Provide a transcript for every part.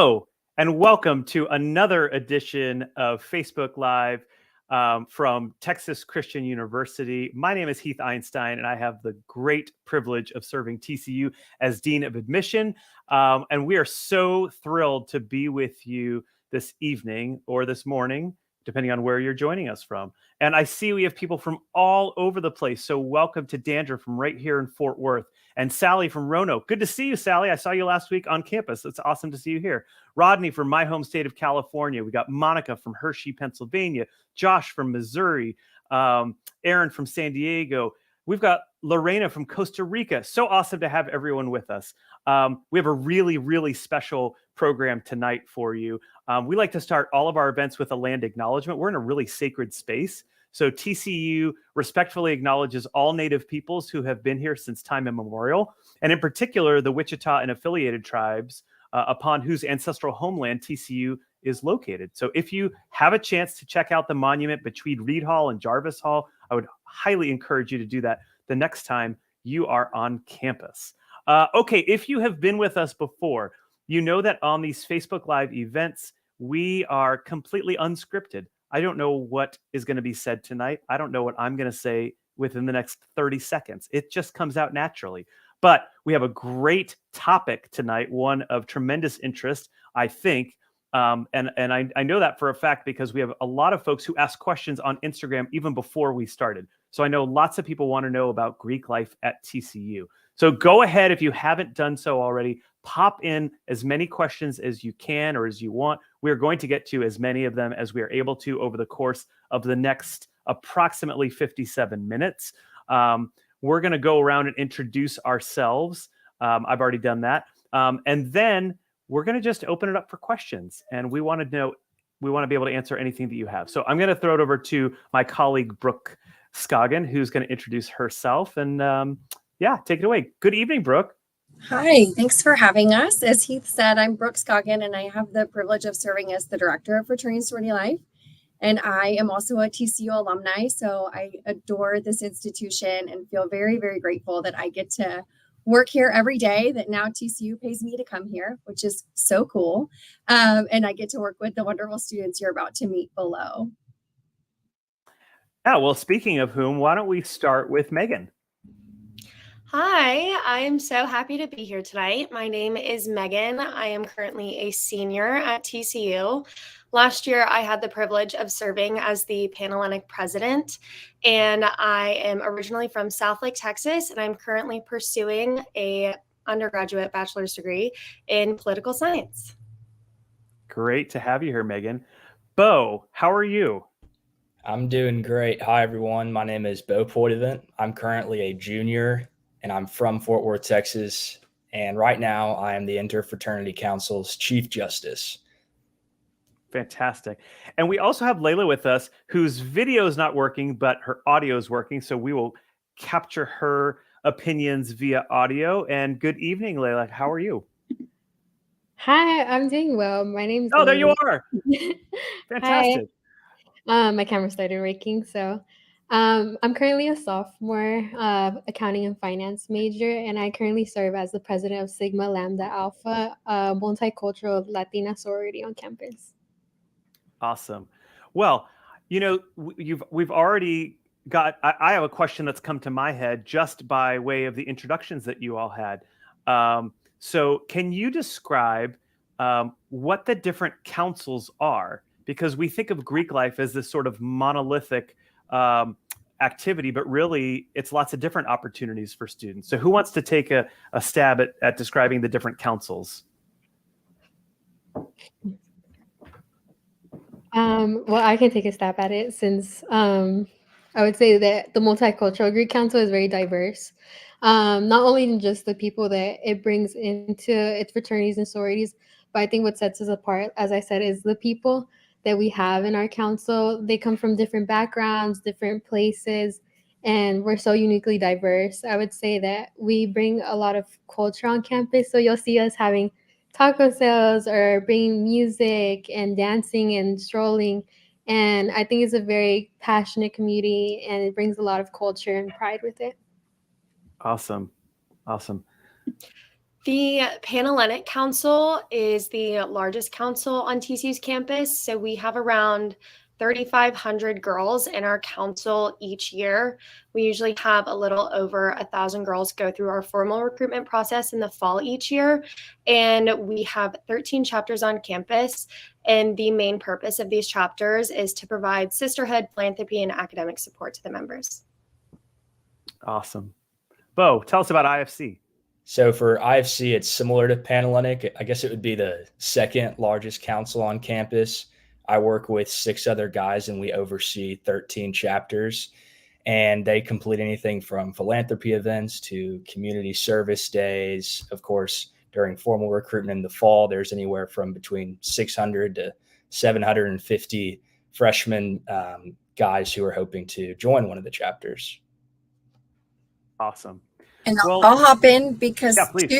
Hello, and welcome to another edition of Facebook Live from Texas Christian University. My name is Heath Einstein, and I have the great privilege of serving TCU as Dean of Admission. And we are so thrilled to be with you this evening or this morning, depending on where you're joining us from. And I see we have people from all over the place. So welcome to Dandra from right here in Fort Worth, and Sally from Roanoke. Good to see you, Sally. I saw you last week on campus. It's awesome to see you here. Rodney from my home state of California. We got Monica from Hershey, Pennsylvania. Josh from Missouri. Aaron from San Diego. We've got Lorena from Costa Rica. So awesome to have everyone with us. We have a really, really special program tonight for you. We like to start all of our events with a land acknowledgement. We're in a really sacred space. So TCU respectfully acknowledges all Native peoples who have been here since time immemorial, and in particular, the Wichita and affiliated tribes upon whose ancestral homeland TCU is located. So if you have a chance to check out the monument between Reed Hall and Jarvis Hall, I would highly encourage you to do that the next time you are on campus. Okay, if you have been with us before, you know that on these Facebook Live events, we are completely unscripted. I don't know what is going to be said tonight. I don't know what I'm going to say within the next 30 seconds. It just comes out naturally. But we have a great topic tonight, one of tremendous interest, I think. And I know that for a fact because we have a lot of folks who ask questions on Instagram even before we started. So I know lots of people want to know about Greek life at TCU. So go ahead, if you haven't done so already, pop in as many questions as you can or as you want. We're going to get to as many of them as we are able to over the course of the next approximately 57 minutes. We're going to go around and introduce ourselves. I've already done that. And then we're going to just open it up for questions. And we want to be able to answer anything that you have. So I'm going to throw it over to my colleague, Brooke Scoggin, who's going to introduce herself. And yeah, take it away. Good evening, Brooke. Hi, thanks for having us. As Heath said, I'm Brooke Scoggin, and I have the privilege of serving as the Director of Fraternity and Sorority Life. And I am also a TCU alumni, so I adore this institution and feel very, very grateful that I get to work here every day, that now TCU pays me to come here, which is so cool. And I get to work with the wonderful students you're about to meet below. Yeah, well, speaking of whom, why don't we start with Megan? Hi, I am so happy to be here tonight. My name is Megan. I am currently a senior at TCU. Last year, I had the privilege of serving as the Panhellenic president, and I am originally from Southlake, Texas, and I'm currently pursuing a undergraduate bachelor's degree in political science. Great to have you here, Megan. Bo, how are you? I'm doing great. Hi, everyone. My name is Bo Poitevent. I'm currently a junior, and I'm from Fort Worth, Texas. And right now, I am the Interfraternity Council's Chief Justice. Fantastic. And we also have Layla with us, whose video is not working, but her audio is working. So we will capture her opinions via audio. And good evening, Layla. How are you? Hi, I'm doing well. My name's Oh, there you are. Fantastic. Hi. My camera started working. So I'm currently a sophomore accounting and finance major, and I currently serve as the president of Sigma Lambda Alpha, a multicultural Latina sorority on campus. Awesome. Well, you know, we've already got, I have a question that's come to my head just by way of the introductions that you all had. So can you describe what the different councils are? Because we think of Greek life as this sort of monolithic activity, but really it's lots of different opportunities for students. So who wants to take a stab at describing the different councils? Well, I can take a stab at it since I would say that the Multicultural Greek Council is very diverse. Not only in just the people that it brings into its fraternities and sororities, but I think what sets us apart, as I said, is the people that we have in our council. They come from different backgrounds, different places, and we're so uniquely diverse. I would say that we bring a lot of culture on campus. So you'll see us having taco sales or bringing music and dancing and strolling. And I think it's a very passionate community, and it brings a lot of culture and pride with it. Awesome. Awesome. The Panhellenic Council is the largest council on TCU's campus. So we have around 3,500 girls in our council each year. We usually have a little over 1,000 girls go through our formal recruitment process in the fall each year. And we have 13 chapters on campus. And the main purpose of these chapters is to provide sisterhood, philanthropy, and academic support to the members. Awesome. Bo, tell us about IFC. So for IFC, it's similar to Panhellenic. I guess it would be the second largest council on campus. I work with 6 other guys and we oversee 13 chapters, and they complete anything from philanthropy events to community service days. Of course, during formal recruitment in the fall, there's anywhere from between 600 to 750 freshmen guys who are hoping to join one of the chapters. Awesome. And Well, I'll hop in because yeah, please.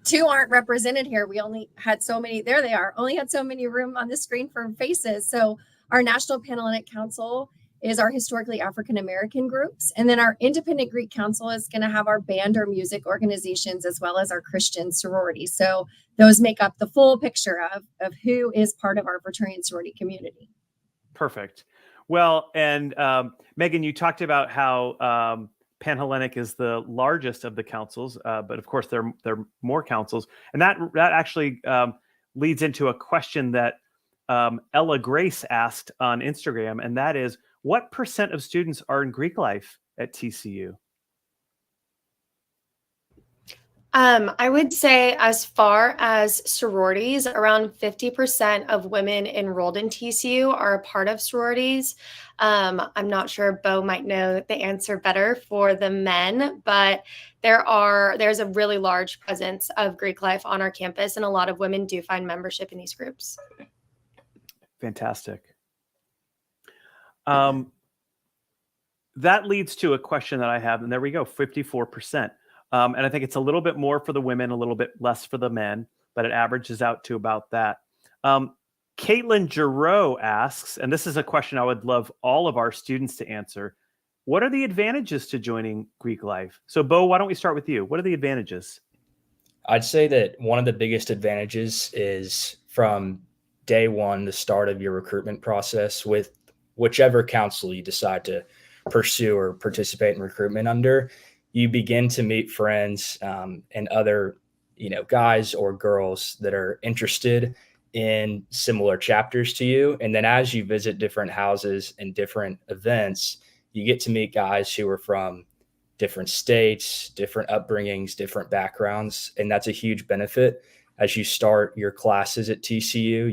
two aren't represented here. We only had so many. There they are. Only had so many room on the screen for faces. So our National Panhellenic Council is our historically African American groups, and then our Independent Greek Council is going to have our band or music organizations as well as our Christian sorority. So those make up the full picture of who is part of our fraternity and sorority community. Perfect. Well, and Megan, you talked about how Panhellenic is the largest of the councils, but of course there are more councils, and that actually leads into a question that Ella Grace asked on Instagram, and that is, what % of students are in Greek life at TCU? I would say as far as sororities, around 50% of women enrolled in TCU are a part of sororities. I'm not sure Bo might know the answer better for the men, but there's a really large presence of Greek life on our campus, and a lot of women do find membership in these groups. Fantastic. That leads to a question that I have, and there we go, 54%. And I think it's a little bit more for the women, a little bit less for the men, but it averages out to about that. Caitlin Giroux asks, and this is a question I would love all of our students to answer, what are the advantages to joining Greek life? So Bo, why don't we start with you? What are the advantages? I'd say that one of the biggest advantages is from day one, the start of your recruitment process with whichever council you decide to pursue or participate in recruitment under. You begin to meet friends and other, guys or girls that are interested in similar chapters to you. And then as you visit different houses and different events, you get to meet guys who are from different states, different upbringings, different backgrounds. And that's a huge benefit. As you start your classes at TCU,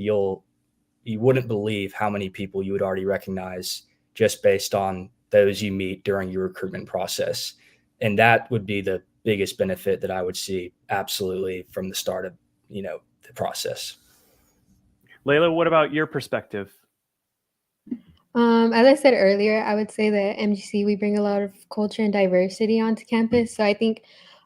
you wouldn't believe how many people you would already recognize just based on those you meet during your recruitment process. And that would be the biggest benefit that I would see absolutely from the start of, the process. Layla, what about your perspective? As I said earlier, I would say that MGC, we bring a lot of culture and diversity onto campus. So I think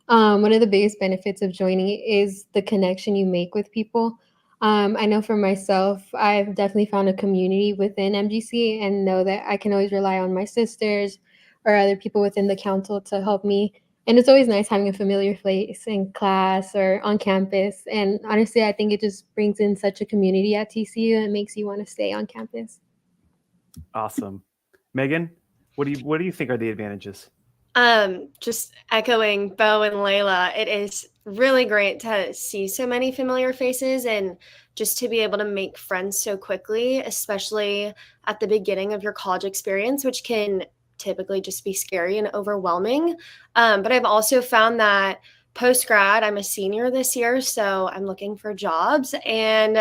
one of the biggest benefits of joining is the connection you make with people. I know for myself, I've definitely found a community within MGC and know that I can always rely on my sisters or other people within the council to help me. And it's always nice having a familiar face in class or on campus. And honestly, I think it just brings in such a community at TCU and makes you want to stay on campus. Awesome. Megan, what do you think are the advantages? Just echoing Bo and Layla, it is really great to see so many familiar faces and just to be able to make friends so quickly, especially at the beginning of your college experience, which can typically just be scary and overwhelming. But I've also found that post-grad, I'm a senior this year, so I'm looking for jobs, and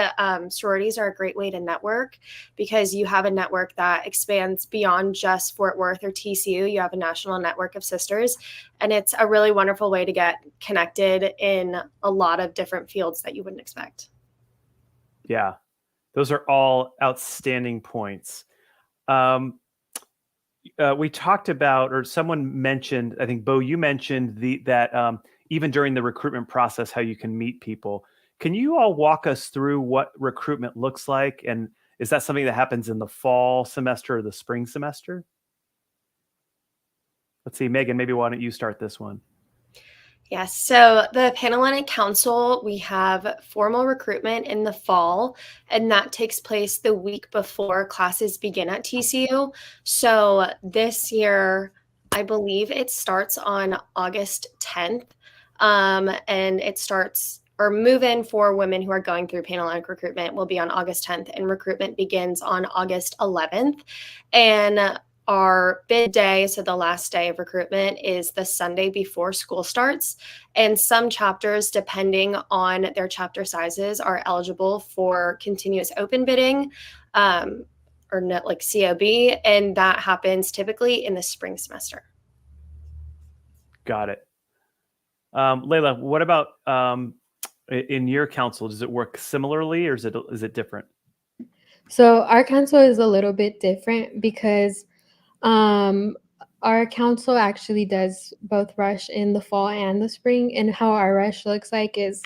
sororities are a great way to network because you have a network that expands beyond just Fort Worth or TCU. You have a national network of sisters, and it's a really wonderful way to get connected in a lot of different fields that you wouldn't expect. Yeah, those are all outstanding points. We talked about, or someone mentioned, I think Bo, you mentioned that even during the recruitment process, how you can meet people. Can you all walk us through what recruitment looks like? And is that something that happens in the fall semester or the spring semester? Let's see, Megan, maybe why don't you start this one? Yes, so the Panhellenic Council, we have formal recruitment in the fall, and that takes place the week before classes begin at TCU. So this year, I believe it starts on August 10th, and it starts or move in for women who are going through Panhellenic recruitment will be on August 10th, and recruitment begins on August 11th. And our bid day, so the last day of recruitment, is the Sunday before school starts. And some chapters, depending on their chapter sizes, are eligible for continuous open bidding, or not like COB, and that happens typically in the spring semester. Got it. Layla, what about in your council? Does it work similarly, or is it different? So our council is a little bit different because um, our council actually does both rush in the fall and the spring. And how our rush looks like is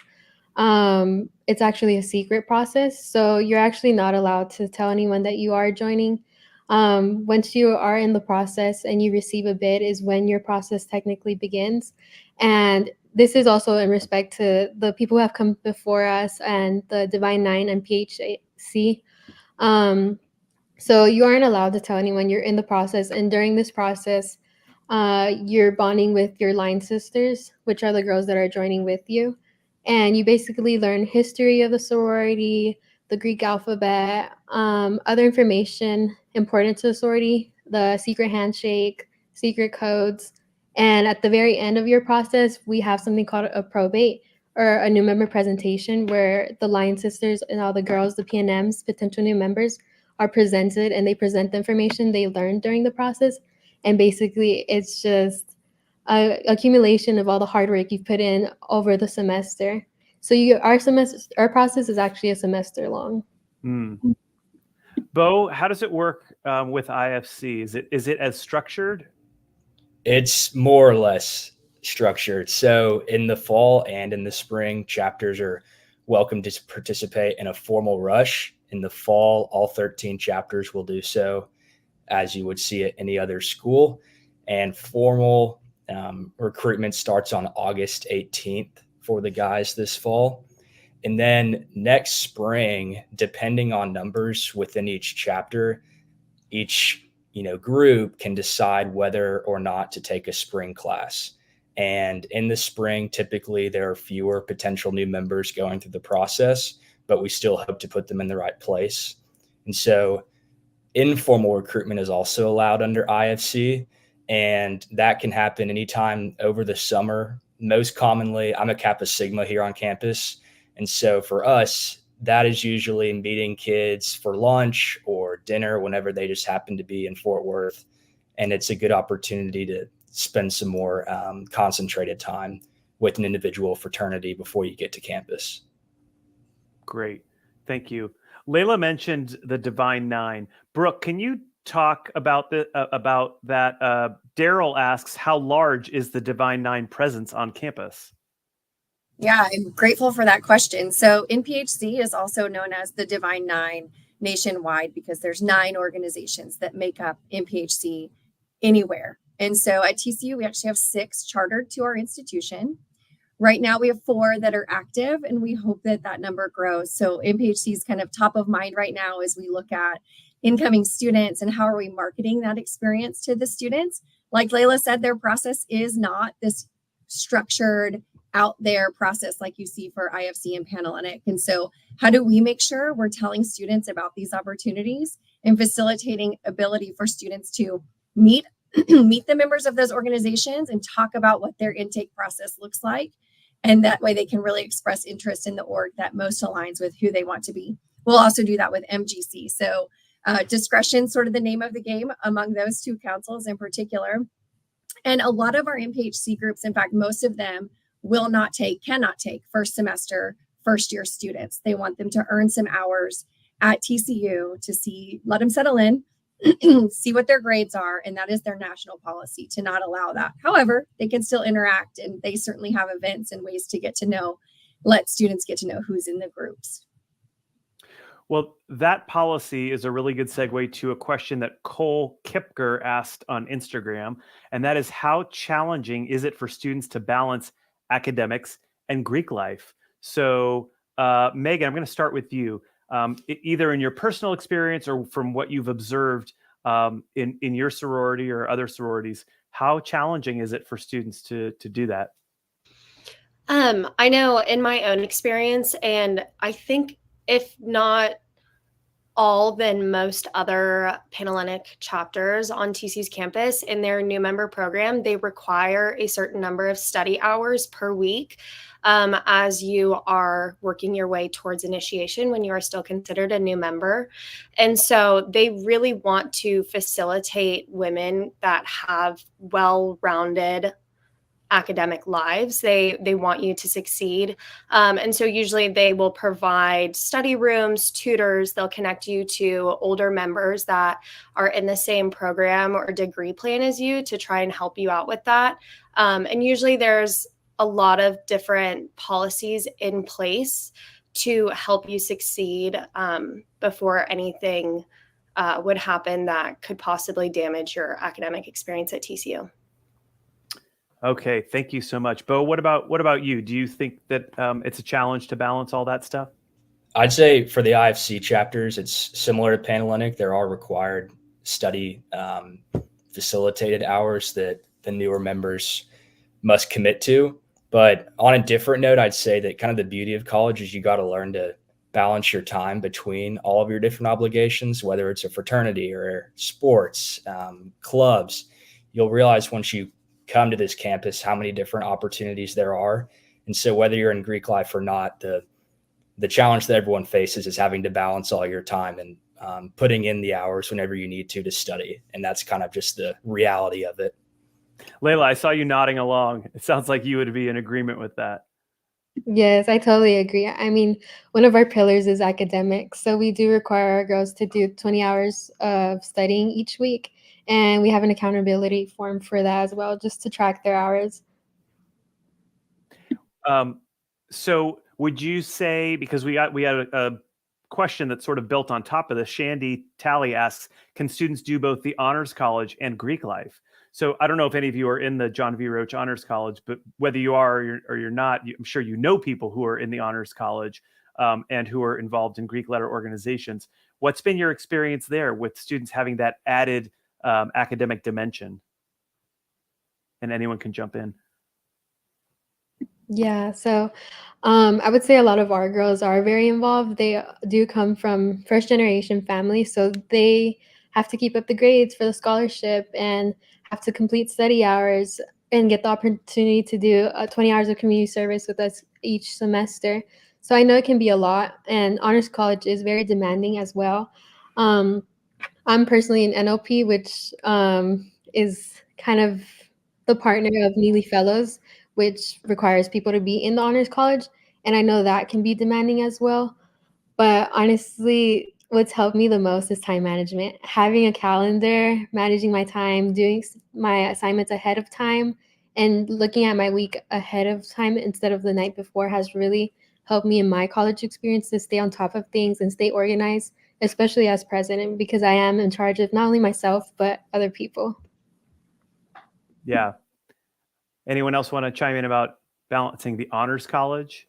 it's actually a secret process. So you're actually not allowed to tell anyone that you are joining. Once you are in the process and you receive a bid is when your process technically begins. And this is also in respect to the people who have come before us and the Divine Nine and PHC. Um, so you aren't allowed to tell anyone you're in the process. And during this process, you're bonding with your line sisters, which are the girls that are joining with you. And you basically learn history of the sorority, the Greek alphabet, other information important to the sorority, the secret handshake, secret codes. And at the very end of your process, we have something called a probate or a new member presentation where the line sisters and all the girls, the PNMs, potential new members, are presented and they present the information they learned during the process. And basically, it's just a accumulation of all the hard work you've put in over the semester. So our process is actually a semester long. Bo, how does it work with IFC? Is it as structured? It's more or less structured. So in the fall and in the spring, chapters are welcome to participate in a formal rush. In the fall, all 13 chapters will do so as you would see at any other school. And formal recruitment starts on August 18th for the guys this fall. And then next spring, depending on numbers within each chapter, each group can decide whether or not to take a spring class. And in the spring, typically there are fewer potential new members going through the process, but we still hope to put them in the right place. And so informal recruitment is also allowed under IFC, and that can happen anytime over the summer. Most commonly, I'm a Kappa Sigma here on campus. And so for us, that is usually meeting kids for lunch or dinner whenever they just happen to be in Fort Worth. And it's a good opportunity to spend some more concentrated time with an individual fraternity before you get to campus. Great. Thank you. Layla mentioned the Divine Nine. Brooke, can you talk about that? Daryl asks, how large is the Divine Nine presence on campus? Yeah, I'm grateful for that question. So NPHC is also known as the Divine Nine nationwide because there's 9 organizations that make up NPHC anywhere. And so at TCU, we actually have 6 chartered to our institution. Right now, we have 4 that are active, and we hope that that number grows. So NPHC is kind of top of mind right now as we look at incoming students and how are we marketing that experience to the students. Like Layla said, their process is not this structured out there process like you see for IFC and Panhellenic. And so how do we make sure we're telling students about these opportunities and facilitating ability for students to meet the members of those organizations and talk about what their intake process looks like? And that way they can really express interest in the org that most aligns with who they want to be. We'll also do that with MGC. So discretion, sort of the name of the game among those 2 councils in particular. And a lot of our MPHC groups, in fact, most of them cannot take first semester, first year students. They want them to earn some hours at TCU to let them settle in, see what their grades are. And that is their national policy to not allow that. However, they can still interact, and they certainly have events and ways to let students get to know who's in the groups. Well, that policy is a really good segue to a question that Cole Kipker asked on Instagram. And that is, how challenging is it for students to balance academics, and Greek life. So, Megan, I'm going to start with you. Either in your personal experience or from what you've observed in your sorority or other sororities, how challenging is it for students to do that? I know in my own experience, and I think if not all, then most other Panhellenic chapters on TCU's campus in their new member program, they require a certain number of study hours per week as you are working your way towards initiation when you are still considered a new member. And so they really want to facilitate women that have well-rounded academic lives. They want you to succeed. And so usually they will provide study rooms, tutors, they'll connect you to older members that are in the same program or degree plan as you to try and help you out with that. And usually there's a lot of different policies in place to help you succeed before anything would happen that could possibly damage your academic experience at TCU. Okay, thank you so much, Bo. What about you? Do you think that it's a challenge to balance all that stuff? I'd say for the IFC chapters, it's similar to Panhellenic. There are required study facilitated hours that the newer members must commit to. But on a different note, I'd say that kind of the beauty of college is you got to learn to balance your time between all of your different obligations, whether it's a fraternity or sports, clubs. You'll realize once you come to this campus how many different opportunities there are. And so whether you're in Greek life or not, the challenge that everyone faces is having to balance all your time and putting in the hours whenever you need to study. And that's kind of just the reality of it. Layla, I saw you nodding along. It sounds like you would be in agreement with that. Yes, I totally agree. I mean, one of our pillars is academics. So we do require our girls to do 20 hours of studying each week. And we have an accountability form for that as well, just to track their hours. So would you say, because we had a question that's sort of built on top of this, Shandy Talley asks, can students do both the Honors College and Greek life? So I don't know if any of you are in the John V. Roach Honors College, but whether you are or you're not, I'm sure you know people who are in the Honors College and who are involved in Greek letter organizations. What's been your experience there with students having that added academic dimension? And anyone can jump in. Yeah, so I would say a lot of our girls are very involved. They do come from first generation families, so they have to keep up the grades for the scholarship and have to complete study hours and get the opportunity to do 20 hours of community service with us each semester. So I know it can be a lot, and honors college is very demanding as well. I'm personally in NLP, which is kind of the partner of Neely Fellows, which requires people to be in the honors college. And I know that can be demanding as well. But honestly, what's helped me the most is time management. Having a calendar, managing my time, doing my assignments ahead of time, and looking at my week ahead of time instead of the night before has really helped me in my college experience to stay on top of things and stay organized, especially as president, because I am in charge of not only myself, but other people. Yeah. Anyone else want to chime in about balancing the Honors College?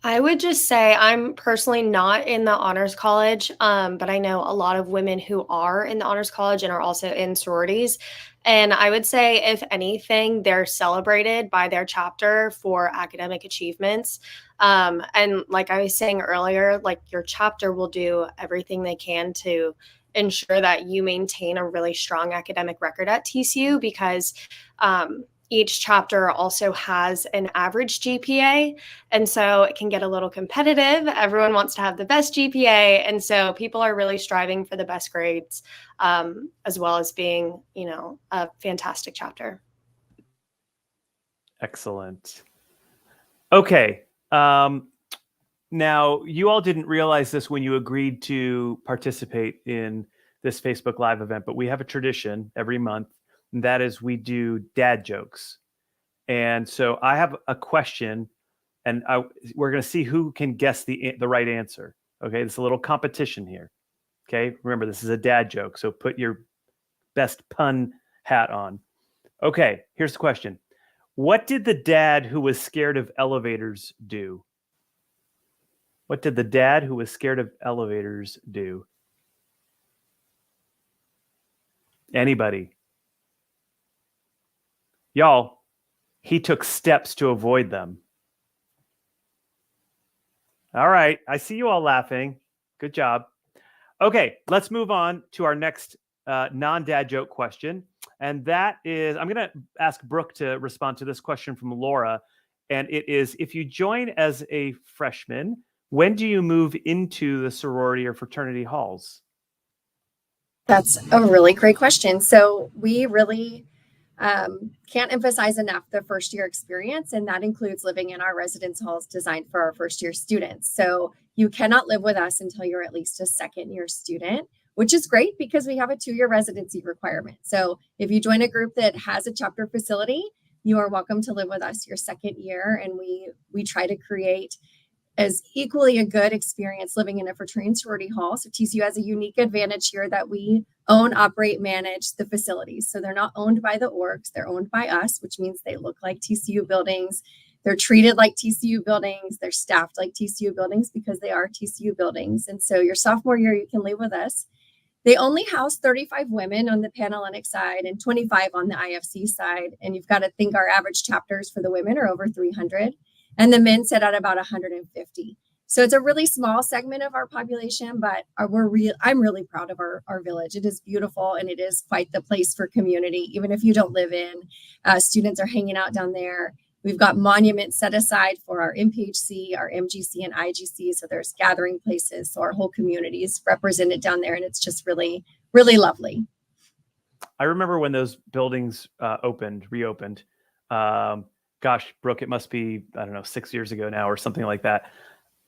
I would just say I'm personally not in the Honors College, but I know a lot of women who are in the Honors College and are also in sororities. And I would say, if anything, they're celebrated by their chapter for academic achievements. And like I was saying earlier, like your chapter will do everything they can to ensure that you maintain a really strong academic record at TCU, because each chapter also has an average GPA. And so it can get a little competitive. Everyone wants to have the best GPA. And so people are really striving for the best grades, as well as being, a fantastic chapter. Excellent. Okay. Now, you all didn't realize this when you agreed to participate in this Facebook Live event, but we have a tradition every month, and that is we do dad jokes. And so I have a question, and we're going to see who can guess the right answer. Okay, it's a little competition here. Okay, remember, this is a dad joke, so put your best pun hat on. Okay, here's the question. What did the dad who was scared of elevators do? What did the dad who was scared of elevators do? Anybody? Y'all, he took steps to avoid them. All right. I see you all laughing. Good job. Okay, let's move on to our next non-dad joke question. And that is, I'm going to ask Brooke to respond to this question from Laura. And it is, if you join as a freshman, when do you move into the sorority or fraternity halls? That's a really great question. So we really can't emphasize enough the first year experience, and that includes living in our residence halls designed for our first year students. So you cannot live with us until you're at least a second year student, which is great because we have a 2-year residency requirement. So if you join a group that has a chapter facility, you are welcome to live with us your second year, and we try to create as equally a good experience living in a fraternity and sorority hall. So TCU has a unique advantage here that we own, operate, manage the facilities. So they're not owned by the orgs, they're owned by us, which means they look like TCU buildings. They're treated like TCU buildings. They're staffed like TCU buildings because they are TCU buildings. And so your sophomore year, you can live with us. They only house 35 women on the Panhellenic side and 25 on the IFC side. And you've got to think our average chapters for the women are over 300. And the men sit at about 150. So it's a really small segment of our population, but I'm really proud of our village. It is beautiful, and it is quite the place for community. Even if you don't live in, students are hanging out down there. We've got monuments set aside for our MPHC, our MGC, and IGC. So there's gathering places. So our whole community is represented down there, and it's just really, really lovely. I remember when those buildings reopened. Gosh, Brooke, it must be, I don't know, 6 years ago now or something like that.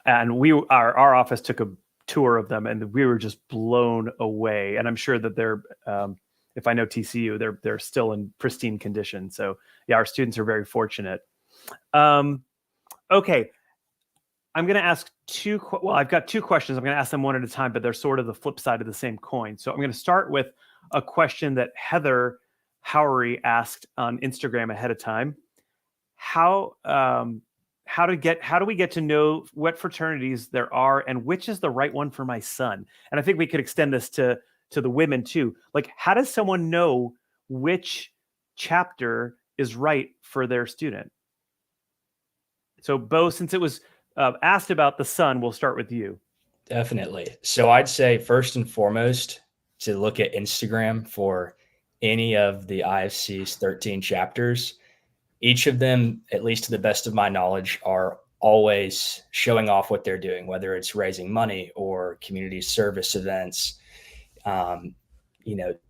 And our office took a tour of them, and we were just blown away. And I'm sure that they're, if I know TCU, they're still in pristine condition. So yeah, our students are very fortunate. Okay, I'm going to ask I've got two questions. I'm going to ask them one at a time, but they're sort of the flip side of the same coin. So I'm going to start with a question that Heather Howery asked on Instagram ahead of time. How do we get to know what fraternities there are and which is the right one for my son? And I think we could extend this to the women too. Like, how does someone know which chapter is right for their student? So Bo, since it was asked about the son, we'll start with you. Definitely. So I'd say first and foremost to look at Instagram for any of the IFC's 13 chapters. Each of them, at least to the best of my knowledge, are always showing off what they're doing, whether it's raising money or community service events.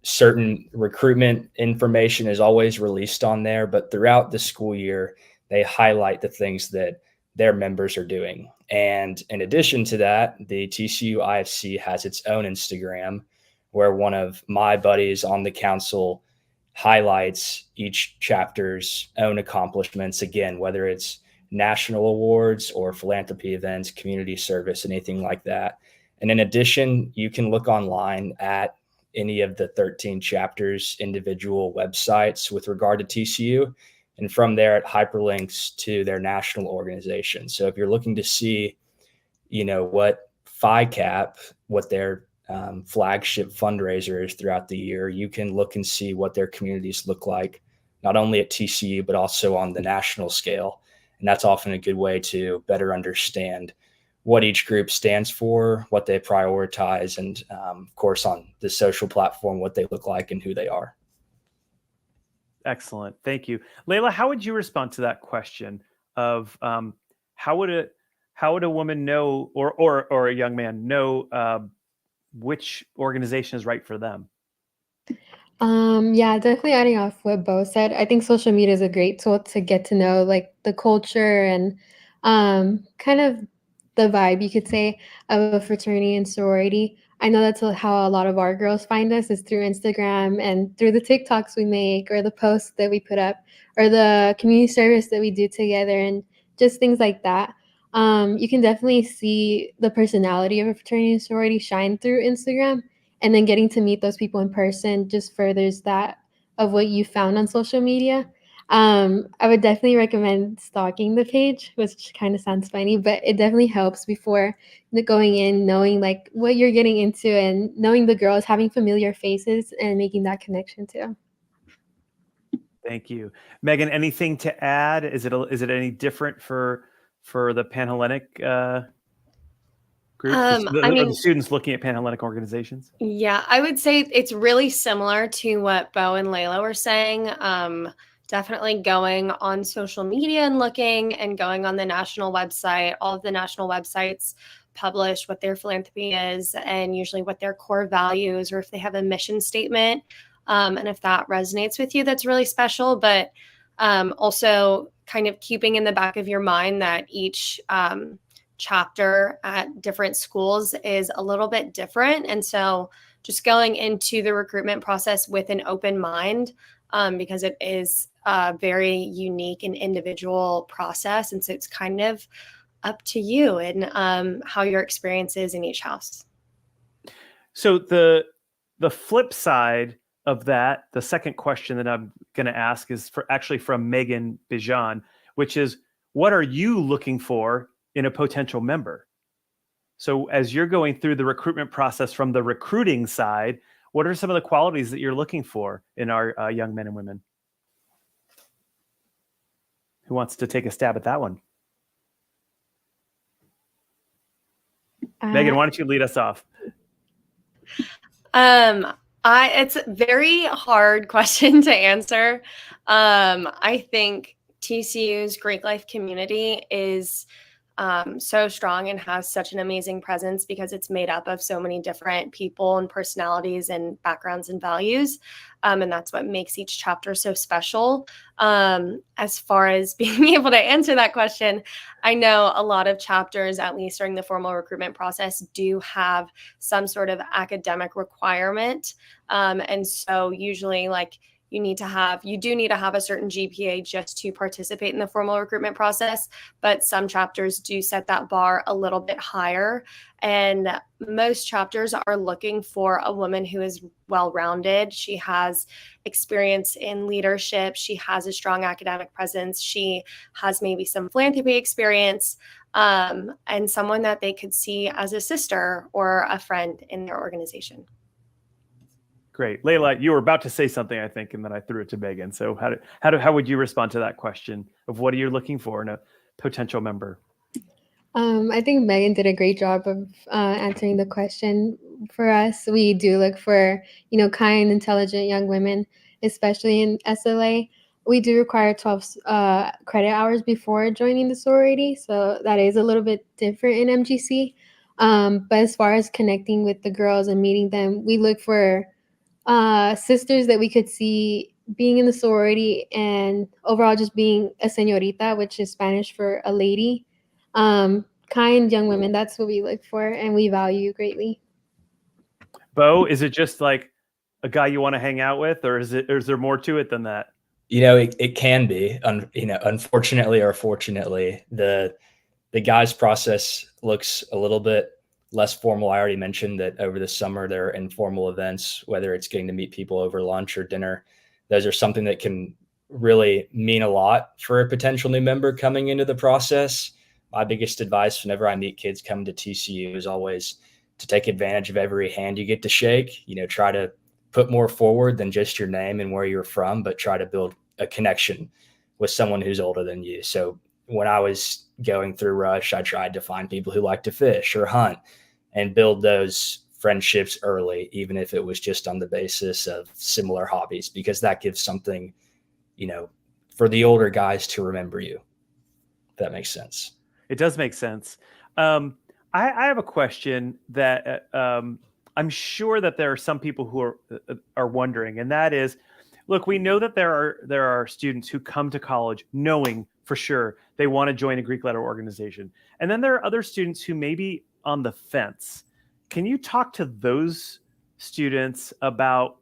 Certain recruitment information is always released on there, but throughout the school year, they highlight the things that their members are doing. And in addition to that, the TCU IFC has its own Instagram where one of my buddies on the council highlights each chapter's own accomplishments, again, whether it's national awards or philanthropy events, community service, anything like that. And in addition, you can look online at any of the 13 chapters' individual websites with regard to TCU. And from there, it hyperlinks to their national organization. So if you're looking to see, what FICAP, what their flagship fundraiser is throughout the year, you can look and see what their communities look like, not only at TCU, but also on the national scale. And that's often a good way to better understand what each group stands for, what they prioritize, and of course, on the social platform, what they look like and who they are. Excellent. Thank you. Layla, how would you respond to that question of how would a woman know or a young man know which organization is right for them? Yeah, definitely adding off what Bo said. I think social media is a great tool to get to know like the culture and kind of the vibe, you could say, of a fraternity and sorority. I know that's how a lot of our girls find us is through Instagram and through the TikToks we make or the posts that we put up or the community service that we do together and just things like that. You can definitely see the personality of a fraternity and sorority shine through Instagram. And then getting to meet those people in person just furthers that of what you found on social media. I would definitely recommend stalking the page, which kind of sounds funny, but it definitely helps before going in, knowing like what you're getting into and knowing the girls, having familiar faces and making that connection too. Thank you. Megan, anything to add? Is it any different for the Panhellenic groups, I or mean, the students looking at Panhellenic organizations? yeah, I would say it's really similar to what Bo and Layla were saying. Definitely going on social media and looking and going on the national website. All of the national websites publish what their philanthropy is and usually what their core values, or if they have a mission statement. And if that resonates with you, that's really special. But also kind of keeping in the back of your mind that each chapter at different schools is a little bit different. And so just going into the recruitment process with an open mind, because it is a very unique and individual process. And so it's kind of up to you and how your experience is in each house. So the flip side of that, the second question that I'm going to ask is from Megan Bijan, which is, what are you looking for in a potential member? So as you're going through the recruitment process from the recruiting side, what are some of the qualities that you're looking for in our young men and women? Who wants to take a stab at that one? Megan, why don't you lead us off? It's a very hard question to answer. I think TCU's Greek life community is so strong and has such an amazing presence because it's made up of so many different people and personalities and backgrounds and values. And that's what makes each chapter so special. As far as being able to answer that question, I know a lot of chapters, at least during the formal recruitment process, do have some sort of academic requirement. And so usually you do need to have a certain GPA just to participate in the formal recruitment process, but some chapters do set that bar a little bit higher. And most chapters are looking for a woman who is well-rounded. She has experience in leadership. She has a strong academic presence. She has maybe some philanthropy experience, and someone that they could see as a sister or a friend in their organization. Great. Layla, you were about to say something, I think, and then I threw it to Megan. So how would you respond to that question of what are you looking for in a potential member? I think Megan did a great job of answering the question for us. We do look for, kind, intelligent young women, especially in SLA. We do require 12 credit hours before joining the sorority, so that is a little bit different in MGC. But as far as connecting with the girls and meeting them, we look for sisters that we could see being in the sorority and overall just being a señorita, which is Spanish for a lady. Kind young women, that's what we look for and we value greatly. Bo, is it just like a guy you want to hang out with, or is there more to it than that? It can be, unfortunately or fortunately, the guys process looks a little bit less formal. I already mentioned that over the summer, there are informal events, whether it's getting to meet people over lunch or dinner. Those are something that can really mean a lot for a potential new member coming into the process. My biggest advice whenever I meet kids coming to TCU is always to take advantage of every hand you get to shake. Try to put more forward than just your name and where you're from, but try to build a connection with someone who's older than you. So when I was going through Rush, I tried to find people who like to fish or hunt and build those friendships early, even if it was just on the basis of similar hobbies, because that gives something, for the older guys to remember you. If that makes sense. It does make sense. I have a question that I'm sure that there are some people who are wondering, and that is, look, we know that there are students who come to college knowing for sure they want to join a Greek letter organization, and then there are other students who may be on the fence. Can you talk to those students about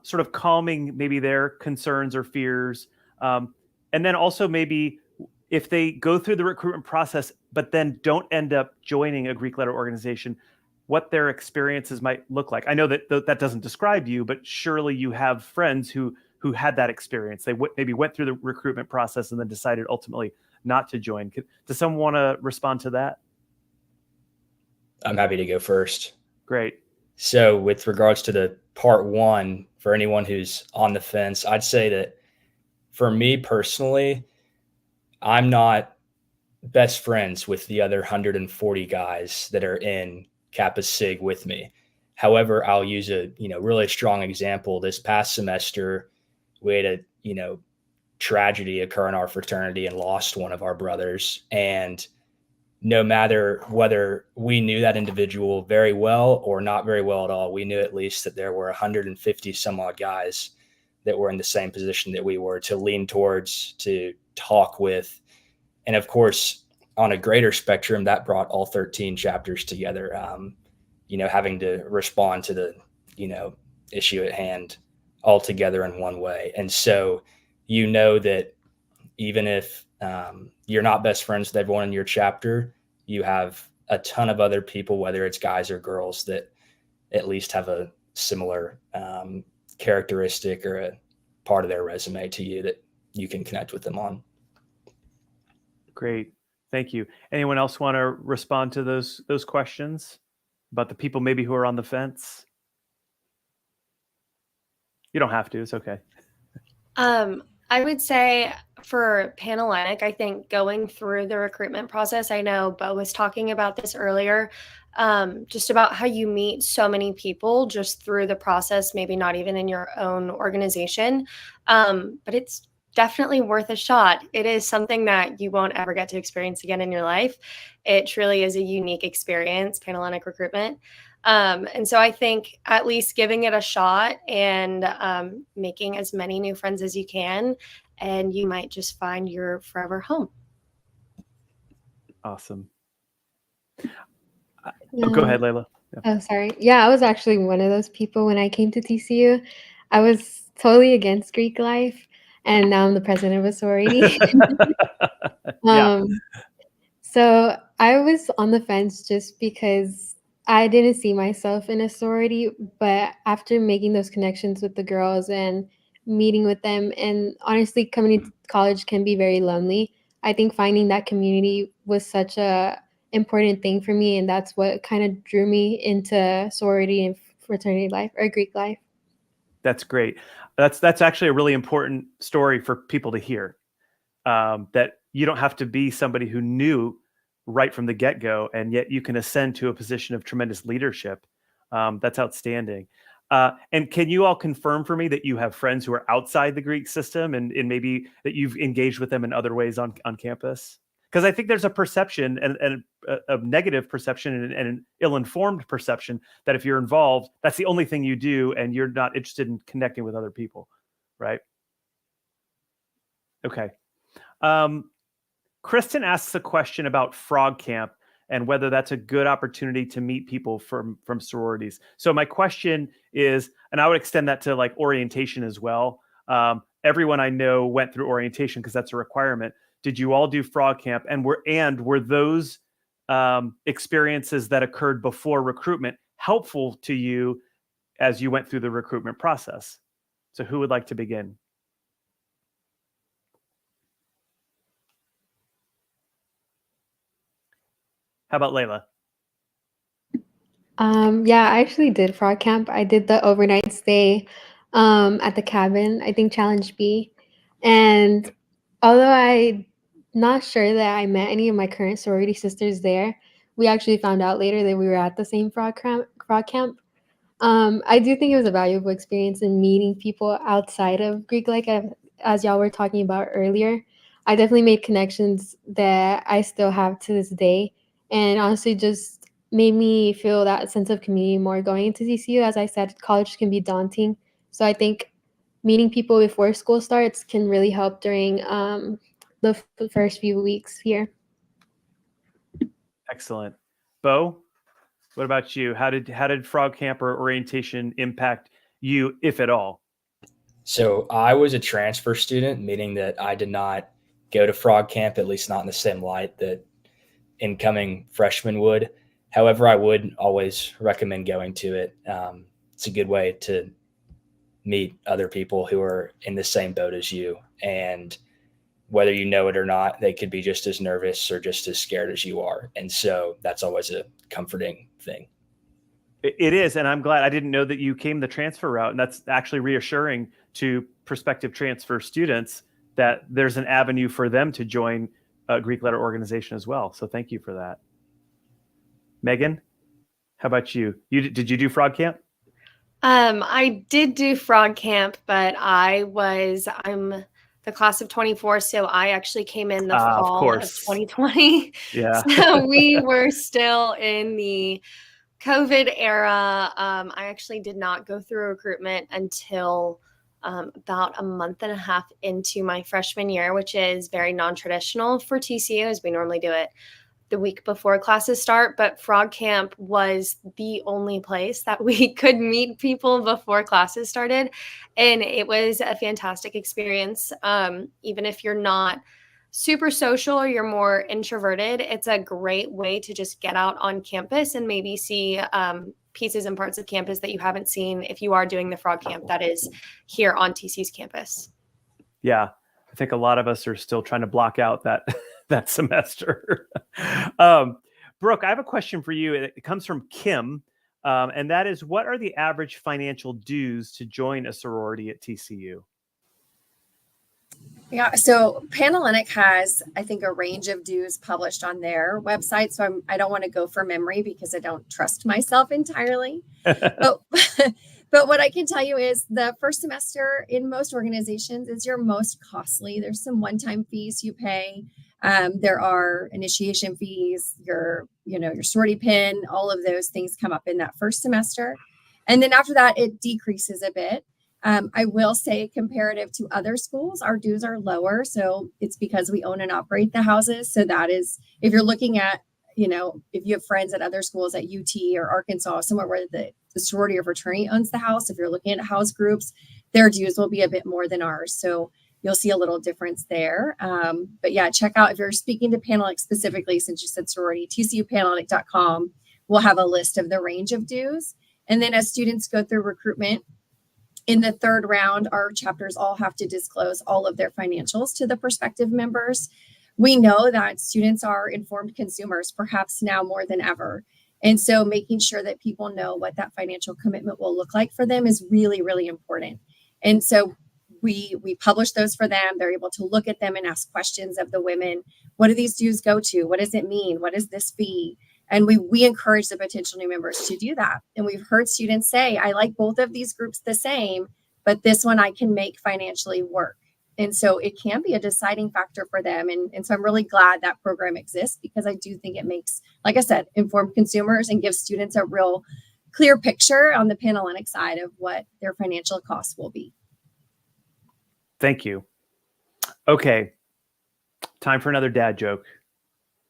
sort of calming maybe their concerns or fears, and then also maybe if they go through the recruitment process, but then don't end up joining a Greek letter organization, what their experiences might look like? I know that that doesn't describe you, but surely you have friends who who had that experience? They maybe went through the recruitment process and then decided ultimately not to join. Does someone want to respond to that? I'm happy to go first. Great. So with regards to the part one, for anyone who's on the fence, I'd say that for me personally, I'm not best friends with the other 140 guys that are in Kappa Sig with me. However, I'll use a really strong example. This past semester, we had a tragedy occur in our fraternity and lost one of our brothers. And no matter whether we knew that individual very well or not very well at all, we knew at least that there were 150 some odd guys that were in the same position that we were, to lean towards, to talk with. And of course, on a greater spectrum, that brought all 13 chapters together, having to respond to the, issue at hand all together in one way. And so, that even if you're not best friends with everyone in your chapter, you have a ton of other people, whether it's guys or girls, that at least have a similar characteristic or a part of their resume to you that you can connect with them on. Great. Thank you. Anyone else want to respond to those questions about the people maybe who are on the fence? You don't have to. It's okay. I would say for Panhellenic, I think going through the recruitment process, I know Bo was talking about this earlier, just about how you meet so many people just through the process, maybe not even in your own organization, but it's definitely worth a shot. It is something that you won't ever get to experience again in your life. It truly is a unique experience, Panhellenic recruitment. And so I think at least giving it a shot and making as many new friends as you can, and you might just find your forever home. Awesome. Go ahead, Layla. Yeah. Oh, sorry. Yeah, I was actually one of those people when I came to TCU. I was totally against Greek life, and now I'm the president of a sorority. Yeah. So I was on the fence just because I didn't see myself in a sorority, but after making those connections with the girls and meeting with them, and honestly, coming to college can be very lonely. I think finding that community was such a important thing for me, and that's what kind of drew me into sorority and fraternity life, or Greek life. That's great. That's actually a really important story for people to hear. That you don't have to be somebody who knew right from the get-go, and yet you can ascend to a position of tremendous leadership. That's outstanding. And can you all confirm for me that you have friends who are outside the Greek system, and maybe that you've engaged with them in other ways on campus? Because I think there's a perception and a negative perception and an ill-informed perception that if you're involved, that's the only thing you do, and you're not interested in connecting with other people, right? Okay. Kristen asks a question about Frog Camp and whether that's a good opportunity to meet people from sororities. So my question is, and I would extend that to like orientation as well. Everyone I know went through orientation because that's a requirement. Did you all do Frog Camp? And were those experiences that occurred before recruitment helpful to you as you went through the recruitment process? So who would like to begin? How about Layla? Yeah, I actually did Frog Camp. I did the overnight stay at the cabin, I think Challenge B. And although I'm not sure that I met any of my current sorority sisters there, we actually found out later that we were at the same Frog Camp. I do think it was a valuable experience in meeting people outside of Greek, like as y'all were talking about earlier. I definitely made connections that I still have to this day, and honestly, just made me feel that sense of community more going into TCU. As I said, college can be daunting, so I think meeting people before school starts can really help during the first few weeks here. Excellent. Bo, what about you? How did Frog Camp or orientation impact you, if at all? So I was a transfer student, meaning that I did not go to Frog Camp, at least not in the same light that incoming freshmen would. However, I would always recommend going to it. It's a good way to meet other people who are in the same boat as you. And whether you know it or not, they could be just as nervous or just as scared as you are. And so that's always a comforting thing. It is. And I'm glad. I didn't know that you came the transfer route. And that's actually reassuring to prospective transfer students that there's an avenue for them to join a Greek letter organization as well. So thank you for that. Megan, how about you? Did you do Frog Camp? I did do Frog Camp, but I'm the class of 24, so I actually came in the fall of 2020. Yeah. So we were still in the COVID era. I actually did not go through recruitment until about a month and a half into my freshman year, which is very non-traditional for TCU, as we normally do it the week before classes start. But Frog Camp was the only place that we could meet people before classes started. And it was a fantastic experience. Even if you're not super social or you're more introverted, it's a great way to just get out on campus and maybe see pieces and parts of campus that you haven't seen if you are doing the Frog Camp that is here on TC's campus. Yeah, I think a lot of us are still trying to block out that semester. Brooke, I have a question for you. It comes from Kim, and that is, what are the average financial dues to join a sorority at TCU? Yeah, so Panhellenic has, I think, a range of dues published on their website. So I don't want to go for memory because I don't trust myself entirely. but what I can tell you is the first semester in most organizations is your most costly. There's some one-time fees you pay. There are initiation fees, your sorority pin, all of those things come up in that first semester. And then after that, it decreases a bit. I will say, comparative to other schools, our dues are lower. So it's because we own and operate the houses. So that is, if you're looking at, if you have friends at other schools at UT or Arkansas, somewhere where the sorority or fraternity owns the house, if you're looking at house groups, their dues will be a bit more than ours. So you'll see a little difference there. But yeah, check out, if you're speaking to Panhellenic specifically, since you said sorority, tcupanhellenic.com will have a list of the range of dues. And then as students go through recruitment, in the third round, our chapters all have to disclose all of their financials to the prospective members. We know that students are informed consumers, perhaps now more than ever. And so making sure that people know what that financial commitment will look like for them is really, really important. And so we publish those for them. They're able to look at them and ask questions of the women. What do these dues go to? What does it mean? What is this fee? And we encourage the potential new members to do that. And we've heard students say, I like both of these groups the same, but this one I can make financially work. And so it can be a deciding factor for them. And so I'm really glad that program exists, because I do think it makes, like I said, informed consumers and gives students a real clear picture on the Panhellenic side of what their financial costs will be. Thank you. Okay. Time for another dad joke.